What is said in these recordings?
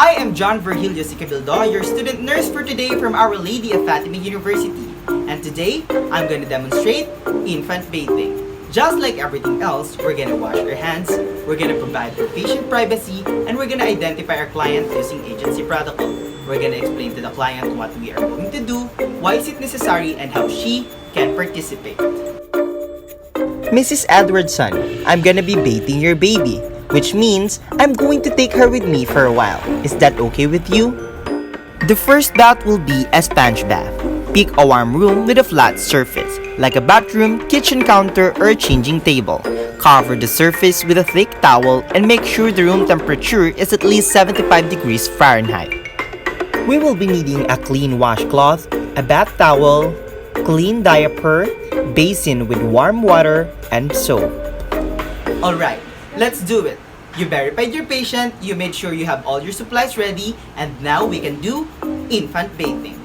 I am John Virgilio Sicabildo, your student nurse for today from Our Lady of Fatima University. And today, I'm going to demonstrate infant bathing. Just like everything else, we're going to wash our hands, we're going to provide for patient privacy, and we're going to identify our client using agency protocol. We're going to explain to the client what we are going to do, why is it necessary, and how she can participate. Mrs. Edwardson, I'm gonna be bathing your baby, which means I'm going to take her with me for a while. Is that okay with you? The first bath will be a sponge bath. Pick a warm room with a flat surface, like a bathroom, kitchen counter, or a changing table. Cover the surface with a thick towel and make sure the room temperature is at least 75 degrees Fahrenheit. We will be needing a clean washcloth, a bath towel, clean diaper, basin with warm water, and soap. Alright, let's do it. You verified your patient, you made sure you have all your supplies ready, and now we can do infant bathing.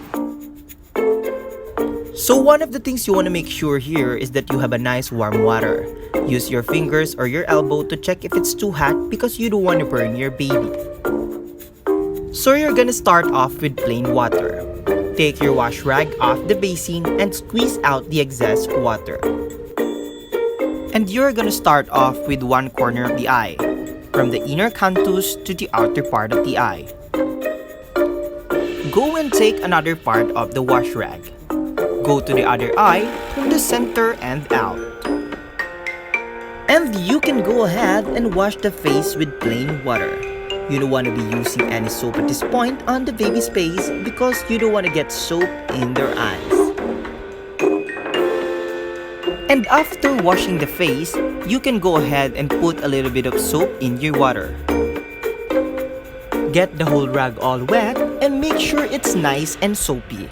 So one of the things you want to make sure here is that you have a nice warm water. Use your fingers or your elbow to check if it's too hot because you don't want to burn your baby. So you're gonna start off with plain water. Take your wash rag off the basin and squeeze out the excess water. And you're gonna start off with one corner of the eye, from the inner canthus to the outer part of the eye. Go and take another part of the wash rag. Go to the other eye from the center and out. And you can go ahead and wash the face with plain water. You don't want to be using any soap at this point on the baby's face because you don't want to get soap in their eyes. And after washing the face, you can go ahead and put a little bit of soap in your water. Get the whole rag all wet and make sure it's nice and soapy.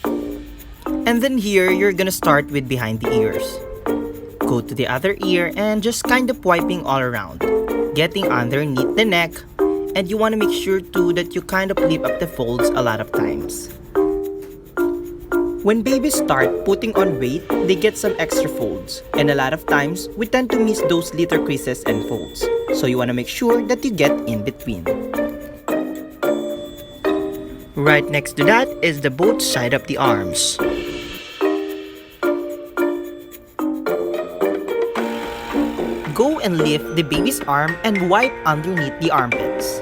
And then here, you're gonna start with behind the ears. Go to the other ear and just kind of wiping all around, getting underneath the neck, and you want to make sure too that you kind of lift up the folds a lot of times. When babies start putting on weight, they get some extra folds, and a lot of times we tend to miss those little creases and folds, so you want to make sure that you get in between. Right next to that is the both side of the arms. Go and lift the baby's arm and wipe underneath the armpits.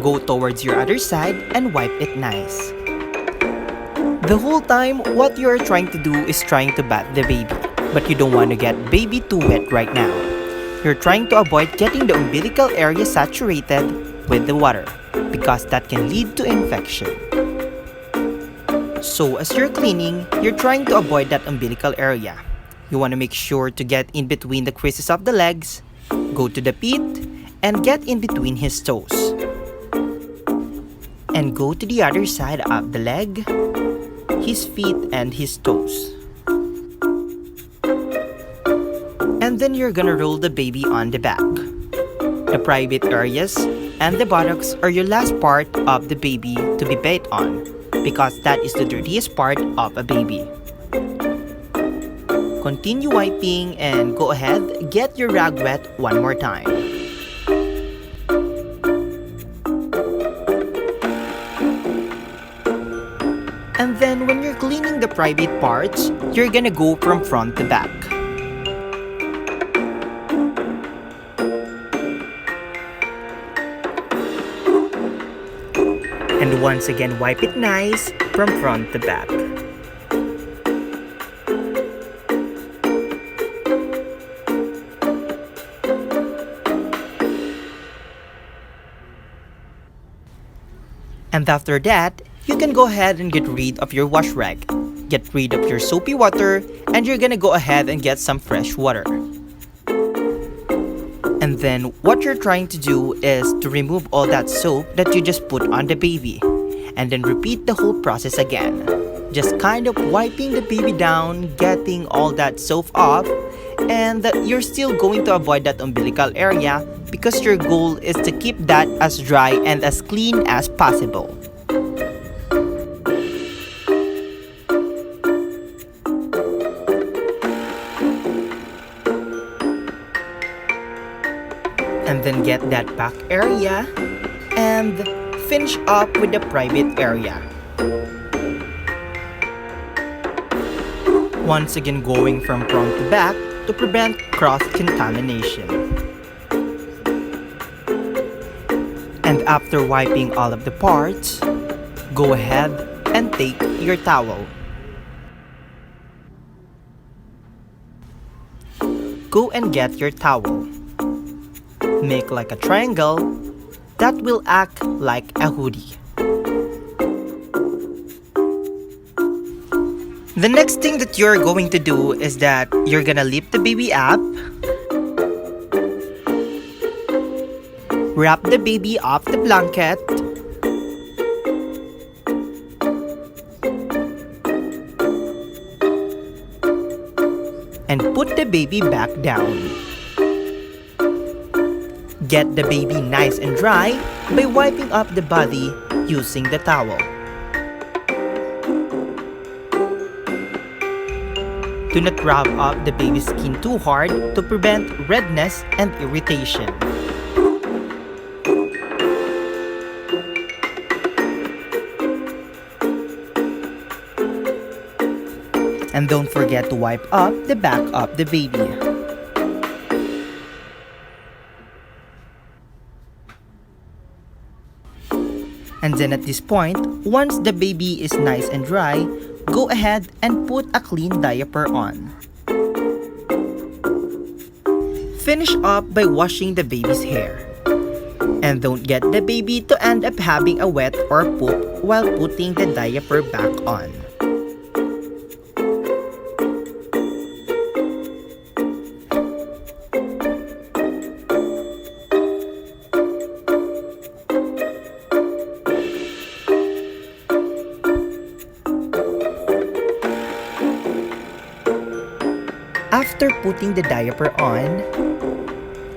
Go towards your other side and wipe it nice. The whole time, what you are trying to do is trying to bath the baby, but you don't want to get baby too wet right now. You're trying to avoid getting the umbilical area saturated with the water, because that can lead to infection. So as you're cleaning, you're trying to avoid that umbilical area. You want to make sure to get in between the creases of the legs, go to the feet, and get in between his toes. And go to the other side of the leg, his feet, and his toes. And then you're gonna roll the baby on the back. The private areas and the buttocks are your last part of the baby to be bathed on, because that is the dirtiest part of a baby. Continue wiping and go ahead, get your rag wet one more time. And then when you're cleaning the private parts, you're gonna go from front to back. And once again, wipe it nice from front to back. And after that, you can go ahead and get rid of your wash rag. Get rid of your soapy water, and you're gonna go ahead and get some fresh water. And then what you're trying to do is to remove all that soap that you just put on the baby. And then repeat the whole process again. Just kind of wiping the baby down, getting all that soap off, and that you're still going to avoid that umbilical area because your goal is to keep that as dry and as clean as possible. And then get that back area and finish up with the private area. Once again going from front to back to prevent cross-contamination. And after wiping all of the parts, go ahead and take your towel. Go and get your towel. Make like a triangle that will act like a hoodie. The next thing that you're going to do is that you're gonna lift the baby up, wrap the baby off the blanket, and put the baby back down. Get the baby nice and dry by wiping up the body using the towel. Do not rub up the baby's skin too hard to prevent redness and irritation. And don't forget to wipe up the back of the baby. And then at this point, once the baby is nice and dry, go ahead and put a clean diaper on. Finish up by washing the baby's hair. And don't get the baby to end up having a wet or poop while putting the diaper back on. After putting the diaper on,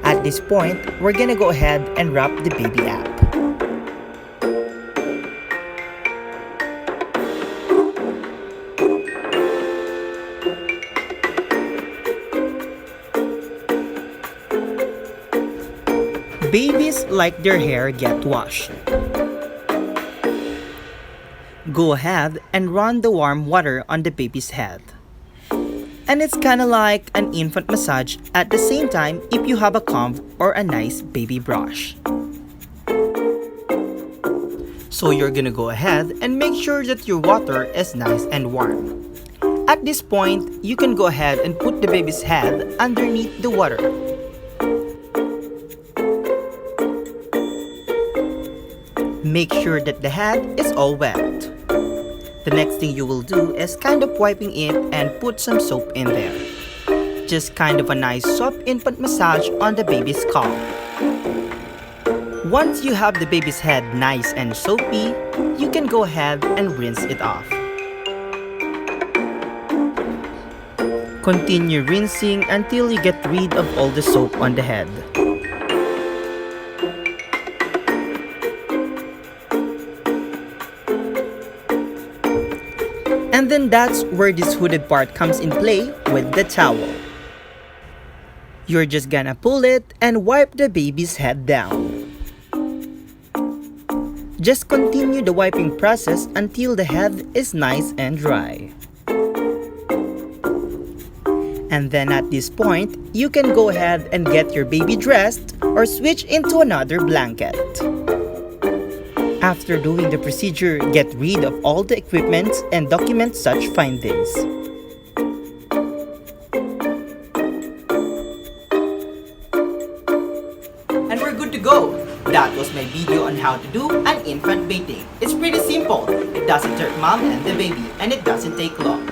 at this point, we're gonna go ahead and wrap the baby up. Babies like their hair get washed. Go ahead and run the warm water on the baby's head. And it's kinda like an infant massage at the same time if you have a comb or a nice baby brush. So you're gonna go ahead and make sure that your water is nice and warm. At this point, you can go ahead and put the baby's head underneath the water. Make sure that the head is all wet. The next thing you will do is kind of wiping it and put some soap in there. Just kind of a nice soft infant massage on the baby's scalp. Once you have the baby's head nice and soapy, you can go ahead and rinse it off. Continue rinsing until you get rid of all the soap on the head. And then that's where this hooded part comes in play with the towel. You're just gonna pull it and wipe the baby's head down. Just continue the wiping process until the head is nice and dry. And then at this point, you can go ahead and get your baby dressed or switch into another blanket. After doing the procedure, get rid of all the equipment and document such findings. And we're good to go! That was my video on how to do an infant bathing. It's pretty simple. It doesn't hurt mom and the baby, and it doesn't take long.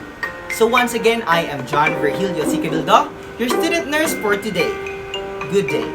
So once again, I am John Virgilio Sicabildo, your student nurse for today. Good day.